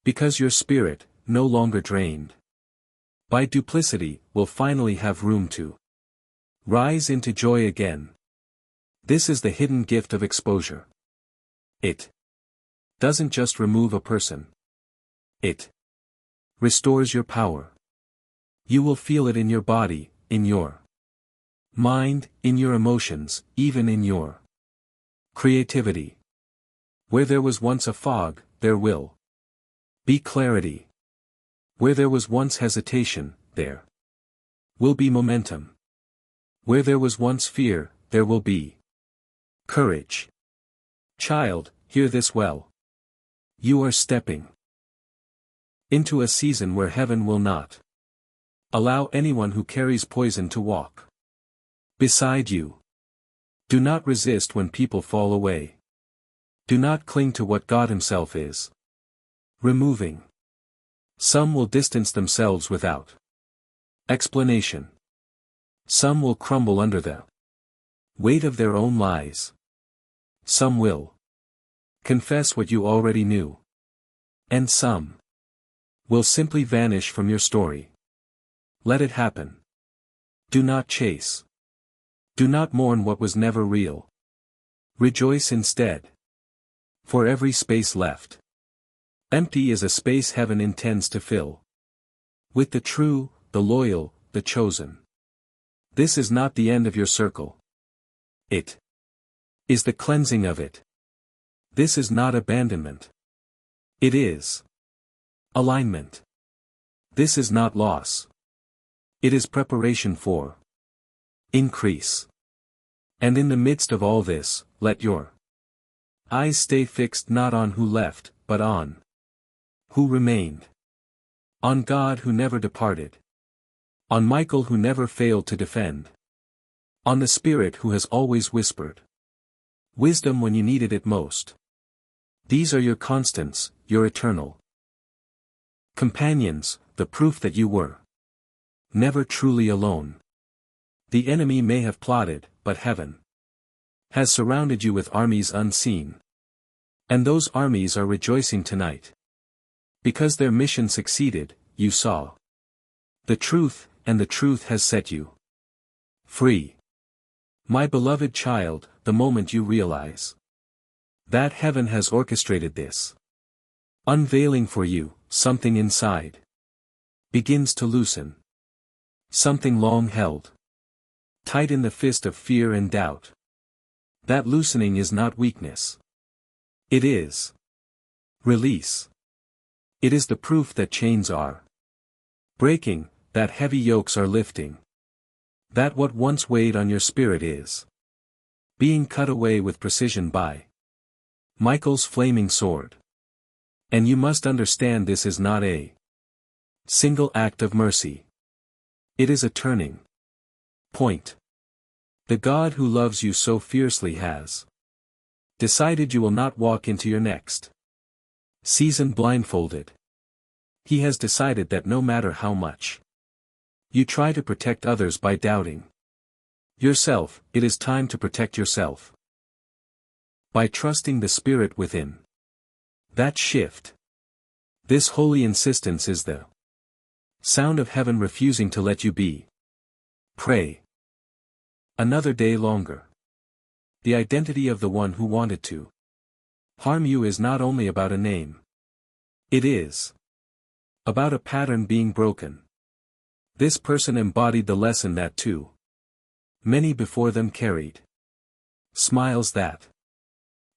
because your spirit, no longer drained by duplicity, will finally have room to rise into joy again. This is the hidden gift of exposure. It doesn't just remove a person. It restores your power. You will feel it in your body, in your mind, in your emotions, even in your creativity. Where there was once a fog, there will be clarity. Where there was once hesitation, there will be momentum. Where there was once fear, there will be courage. Child, hear this well. You are stepping into a season where heaven will not allow anyone who carries poison to walk beside you. Do not resist when people fall away. Do not cling to what God Himself is removing. Some will distance themselves without explanation. Some will crumble under the weight of their own lies. Some will confess what you already knew. And some will simply vanish from your story. Let it happen. Do not chase. Do not mourn what was never real. Rejoice instead. For every space left empty is a space heaven intends to fill with the true, the loyal, the chosen. This is not the end of your circle. It is the cleansing of it. This is not abandonment. It is alignment. This is not loss. It is preparation for increase. And in the midst of all this, let your eyes stay fixed not on who left, but on who remained. On God who never departed. On Michael who never failed to defend. On the Spirit who has always whispered wisdom when you needed it most. These are your constants, your eternal companions, the proof that you were never truly alone. The enemy may have plotted, but heaven has surrounded you with armies unseen. And those armies are rejoicing tonight. Because their mission succeeded, you saw the truth, and the truth has set you free. My beloved child, the moment you realize that heaven has orchestrated this unveiling for you, something inside begins to loosen. Something long held tight in the fist of fear and doubt. That loosening is not weakness. It is release. It is the proof that chains are breaking, that heavy yokes are lifting. That what once weighed on your spirit is being cut away with precision by Michael's flaming sword. And you must understand this is not a single act of mercy. It is a turning point. The God who loves you so fiercely has decided you will not walk into your next season blindfolded. He has decided that no matter how much you try to protect others by doubting yourself, it is time to protect yourself by trusting the Spirit within. That shift, this holy insistence is the sound of heaven refusing to let you be. Pray another day longer. The identity of the one who wanted to harm you is not only about a name. It is about a pattern being broken. This person embodied the lesson that too many before them carried. Smiles that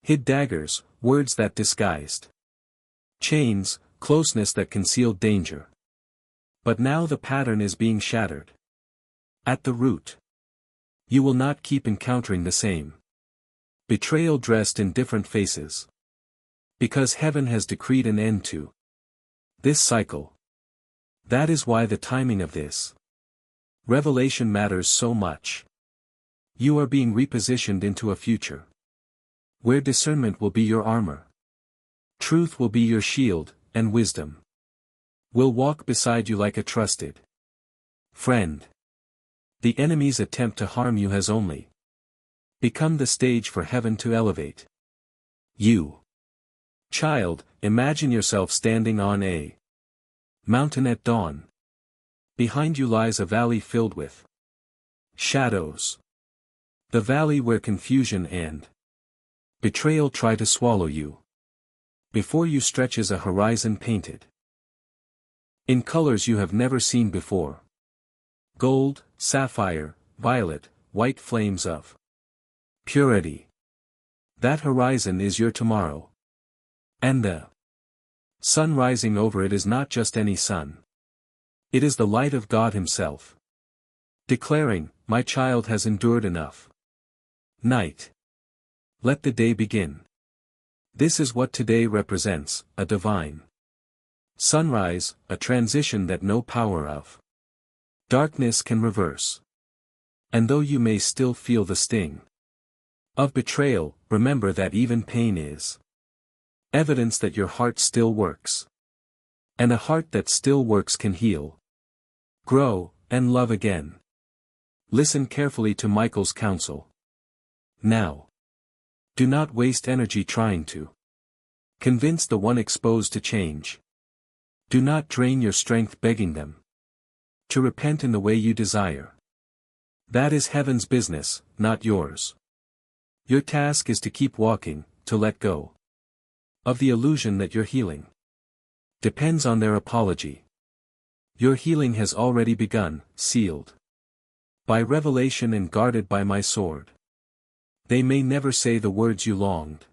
hid daggers, words that disguised chains, closeness that concealed danger. But now the pattern is being shattered. At the root, you will not keep encountering the same betrayal dressed in different faces. Because heaven has decreed an end to this cycle. That is why the timing of this revelation matters so much. You are being repositioned into a future where discernment will be your armor. Truth will be your shield, and wisdom will walk beside you like a trusted friend. The enemy's attempt to harm you has only become the stage for heaven to elevate you. Child, imagine yourself standing on a mountain at dawn. Behind you lies a valley filled with shadows. The valley where confusion and betrayal try to swallow you. Before you stretches a horizon painted in colors you have never seen before. Gold, sapphire, violet, white flames of purity. That horizon is your tomorrow. And the sun rising over it is not just any sun. It is the light of God Himself, declaring, "My child has endured enough." Night. Let the day begin. This is what today represents, a divine sunrise, a transition that no power of darkness can reverse. And though you may still feel the sting of betrayal, remember that even pain is evidence that your heart still works. And a heart that still works can heal, grow, and love again. Listen carefully to Michael's counsel. Now. Do not waste energy trying to convince the one exposed to change. Do not drain your strength begging them to repent in the way you desire. That is heaven's business, not yours. Your task is to keep walking, to let go of the illusion that your healing depends on their apology. Your healing has already begun, sealed by revelation and guarded by my sword. They may never say the words you longed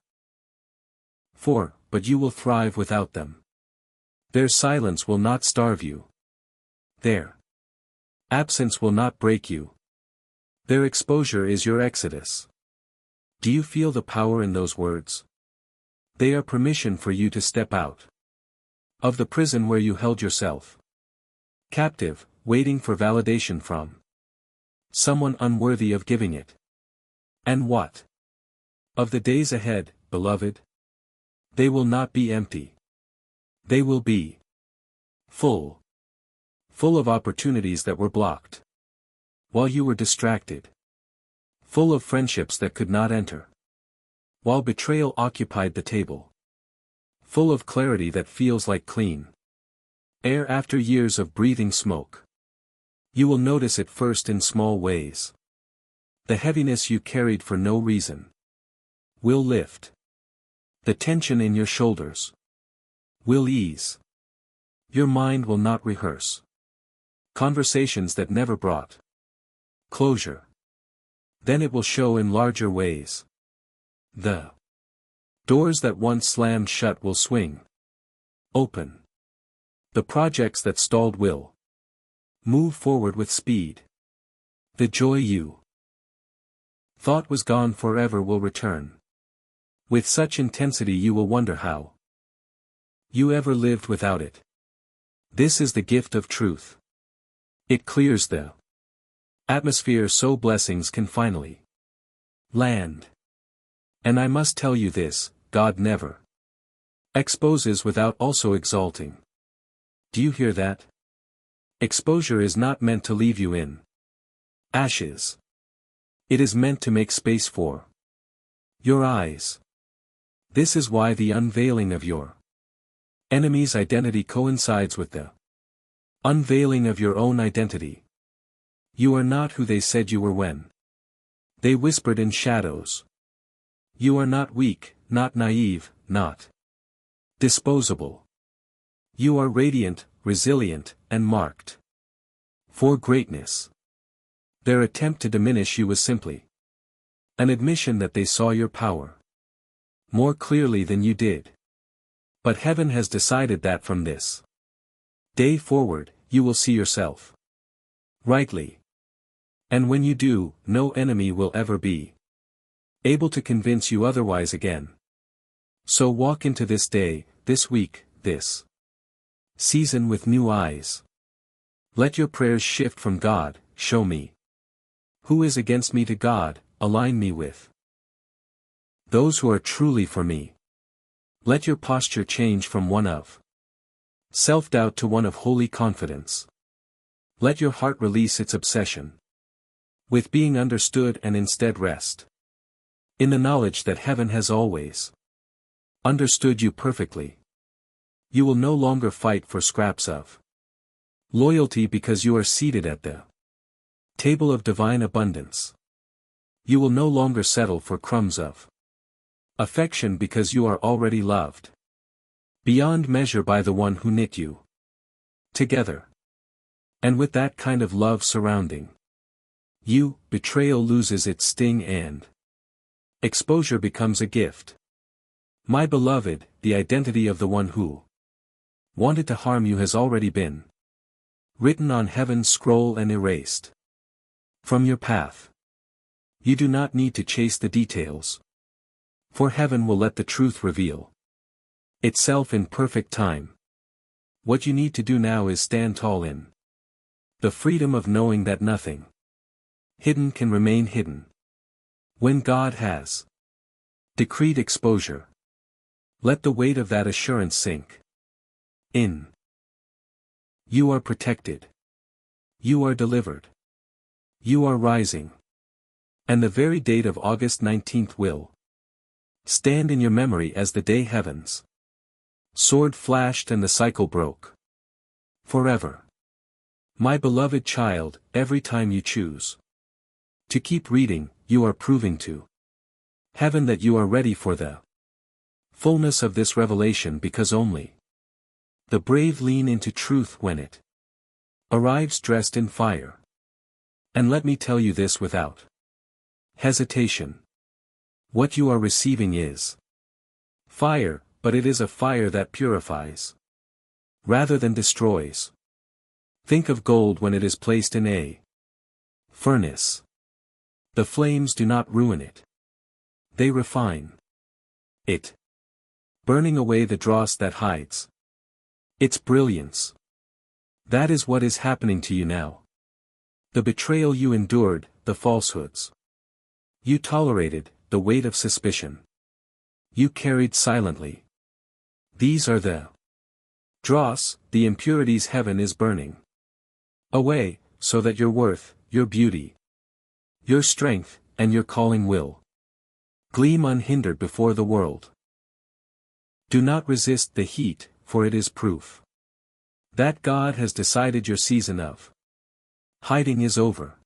for, but you will thrive without them. Their silence will not starve you. Their absence will not break you. Their exposure is your exodus. Do you feel the power in those words? They are permission for you to step out of the prison where you held yourself captive, waiting for validation from someone unworthy of giving it. And what of the days ahead, beloved? They will not be empty. They will be full of opportunities that were blocked while you were distracted, full of friendships that could not enter while betrayal occupied the table, full of clarity that feels like clean air after years of breathing smoke. You will notice it first in small ways. The heaviness you carried for no reason will lift. The tension in your shoulders will ease. Your mind will not rehearse conversations that never brought closure. Then it will show in larger ways. The doors that once slammed shut will swing open. The projects that stalled will move forward with speed. The joy you thought was gone forever will return with such intensity you will wonder how you ever lived without it. This is the gift of truth. It clears the atmosphere so blessings can finally land. And I must tell you this, God never exposes without also exalting. Do you hear that? Exposure is not meant to leave you in ashes. It is meant to make space for your eyes. This is why the unveiling of your enemy's identity coincides with the unveiling of your own identity. You are not who they said you were when they whispered in shadows. You are not weak, not naive, not disposable. You are radiant, resilient, and marked for greatness. Their attempt to diminish you was simply an admission that they saw your power more clearly than you did. But heaven has decided that from this day forward, you will see yourself rightly. And when you do, no enemy will ever be able to convince you otherwise again. So walk into this day, this week, this season with new eyes. Let your prayers shift from God, show me who is against me, to God, align me with those who are truly for me. Let your posture change from one of self-doubt to one of holy confidence. Let your heart release its obsession with being understood and instead rest in the knowledge that heaven has always understood you perfectly. You will no longer fight for scraps of loyalty because you are seated at the table of divine abundance. You will no longer settle for crumbs of affection because you are already loved beyond measure by the one who knit you together. And with that kind of love surrounding you, betrayal loses its sting and exposure becomes a gift. My beloved, the identity of the one who wanted to harm you has already been written on heaven's scroll and erased from your path. You do not need to chase the details, for heaven will let the truth reveal itself in perfect time. What you need to do now is stand tall in the freedom of knowing that nothing hidden can remain hidden. When God has decreed exposure, let the weight of that assurance sink in. You are protected. You are delivered. You are rising. And the very date of August 19th will stand in your memory as the day heaven's sword flashed and the cycle broke forever. My beloved child, every time you choose to keep reading, you are proving to heaven that you are ready for the fullness of this revelation, because only the brave lean into truth when it arrives dressed in fire. And let me tell you this without hesitation. What you are receiving is fire, but it is a fire that purifies rather than destroys. Think of gold when it is placed in a furnace. The flames do not ruin it. They refine it, burning away the dross that hides its brilliance. That is what is happening to you now. The betrayal you endured, the falsehoods you tolerated, the weight of suspicion you carried silently. These are the dross, the impurities heaven is burning away, so that your worth, your beauty, your strength, and your calling will gleam unhindered before the world. Do not resist the heat, for it is proof that God has decided your season of hiding is over,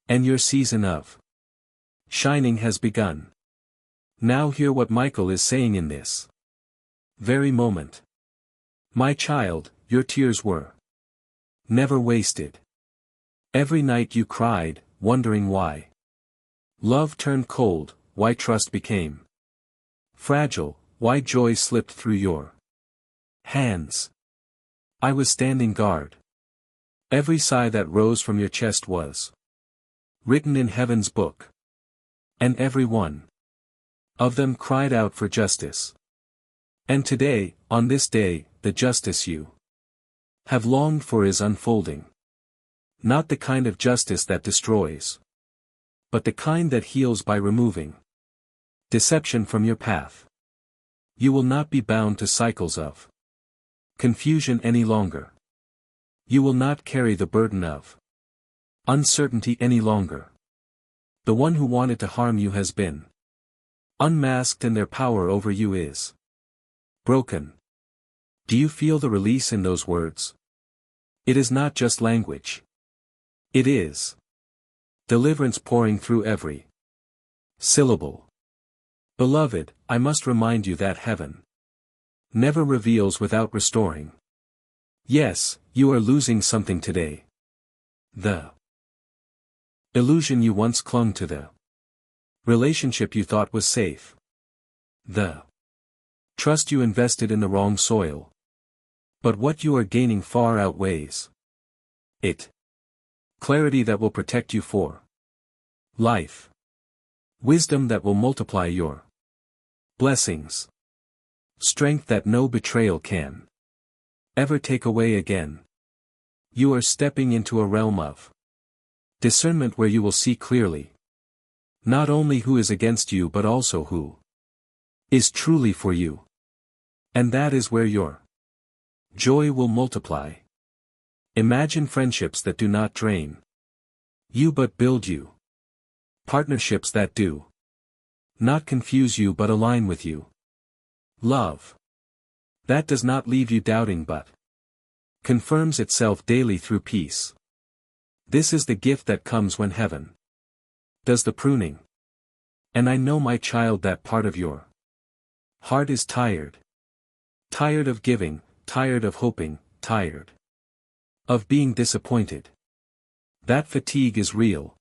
and your season of shining has begun. Now hear what Michael is saying in this very moment. My child, your tears were never wasted. Every night you cried, wondering why love turned cold, why trust became fragile, why joy slipped through your hands. I was standing guard. Every sigh that rose from your chest was written in heaven's book. And every one of them cried out for justice. And today, on this day, the justice you have longed for is unfolding. Not the kind of justice that destroys, but the kind that heals by removing deception from your path. You will not be bound to cycles of confusion any longer. You will not carry the burden of uncertainty any longer. The one who wanted to harm you has been unmasked, and their power over you is broken. Do you feel the release in those words? It is not just language. It is deliverance pouring through every syllable. Beloved, I must remind you that heaven never reveals without restoring. Yes, you are losing something today. The illusion you once clung to, the relationship you thought was safe, the trust you invested in the wrong soil. But what you are gaining far outweighs it. Clarity that will protect you for life. Wisdom that will multiply your blessings. Strength that no betrayal can ever take away again. You are stepping into a realm of discernment where you will see clearly not only who is against you but also who is truly for you. And that is where your joy will multiply. Imagine friendships that do not drain you but build you. Partnerships that do not confuse you but align with you. Love that does not leave you doubting but confirms itself daily through peace. This is the gift that comes when heaven does the pruning. And I know, my child, that part of your heart is tired. Tired of giving, tired of hoping, tired of being disappointed. That fatigue is real.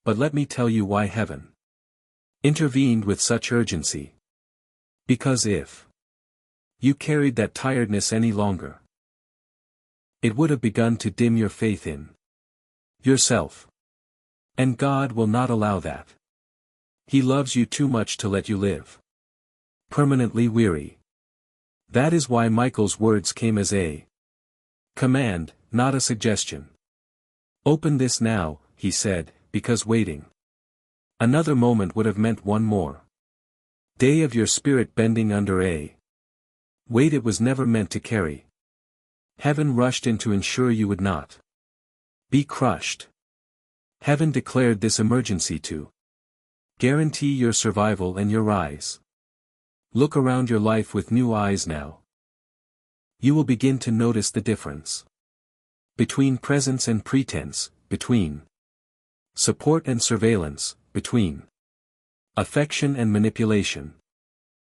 But let me tell you why heaven intervened with such urgency. Because if you carried that tiredness any longer, it would have begun to dim your faith in yourself. And God will not allow that. He loves you too much to let you live permanently weary. That is why Michael's words came as a command, not a suggestion. Open this now, he said, because waiting another moment would have meant one more day of your spirit bending under a weight it was never meant to carry. Heaven rushed in to ensure you would not be crushed. Heaven declared this emergency to guarantee your survival and your rise. Look around your life with new eyes now. You will begin to notice the difference between presence and pretense, between support and surveillance, between affection and manipulation.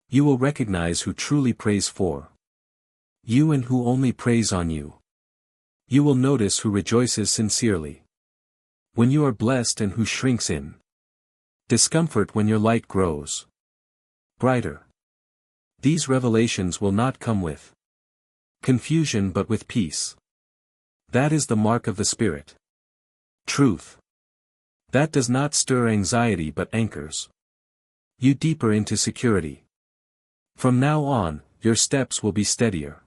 You will recognize who truly prays for you and who only preys on you. You will notice who rejoices sincerely when you are blessed and who shrinks in discomfort when your light grows brighter. These revelations will not come with confusion but with peace. That is the mark of the Spirit. Truth. That does not stir anxiety but anchors you deeper into security. From now on, your steps will be steadier.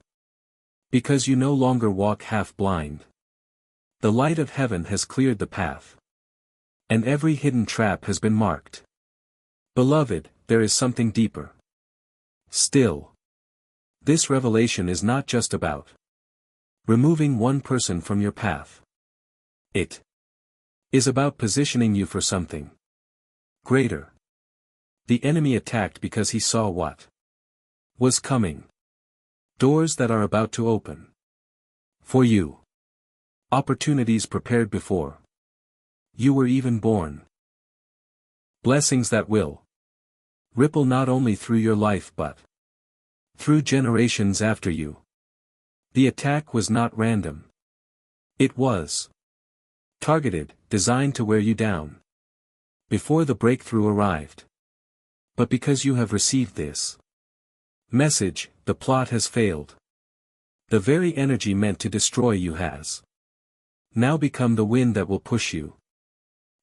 Because you no longer walk half blind. The light of heaven has cleared the path. And every hidden trap has been marked. Beloved, there is something deeper still. This revelation is not just about removing one person from your path. It is about positioning you for something greater. The enemy attacked because he saw what was coming. Doors that are about to open for you. Opportunities prepared before you were even born. Blessings that will ripple not only through your life but through generations after you. The attack was not random. It was targeted, designed to wear you down before the breakthrough arrived. But because you have received this message, the plot has failed. The very energy meant to destroy you has now become the wind that will push you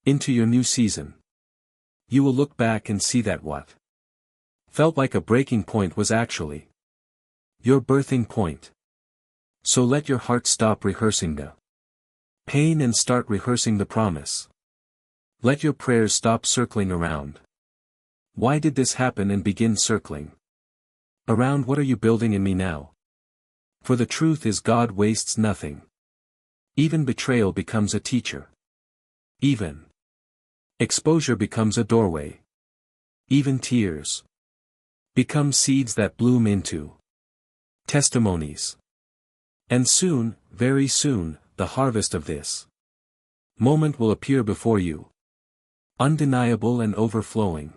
into your new season. You will look back and see that what felt like a breaking point was actually your birthing point. So let your heart stop rehearsing the pain and start rehearsing the promise. Let your prayers stop circling around why did this happen and begin circling around what are you building in me now? For the truth is God wastes nothing. Even betrayal becomes a teacher. Even exposure becomes a doorway. Even tears become seeds that bloom into testimonies. And soon, very soon, the harvest of this moment will appear before you. Undeniable and overflowing.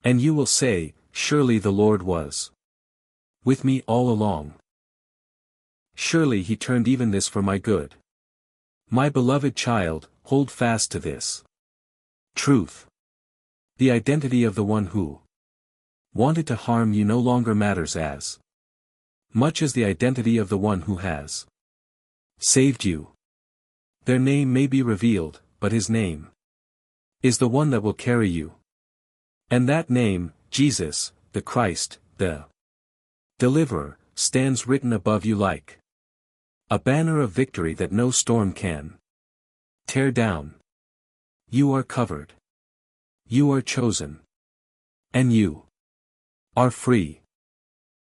And you will say, surely the Lord was with me all along. Surely he turned even this for my good. My beloved child, hold fast to this truth. The identity of the one who wanted to harm you no longer matters as much as the identity of the one who has saved you. Their name may be revealed, but his name is the one that will carry you. And that name, Jesus, the Christ, the Deliverer, stands written above you like a banner of victory that no storm can tear down. You are covered. You are chosen. And you are free.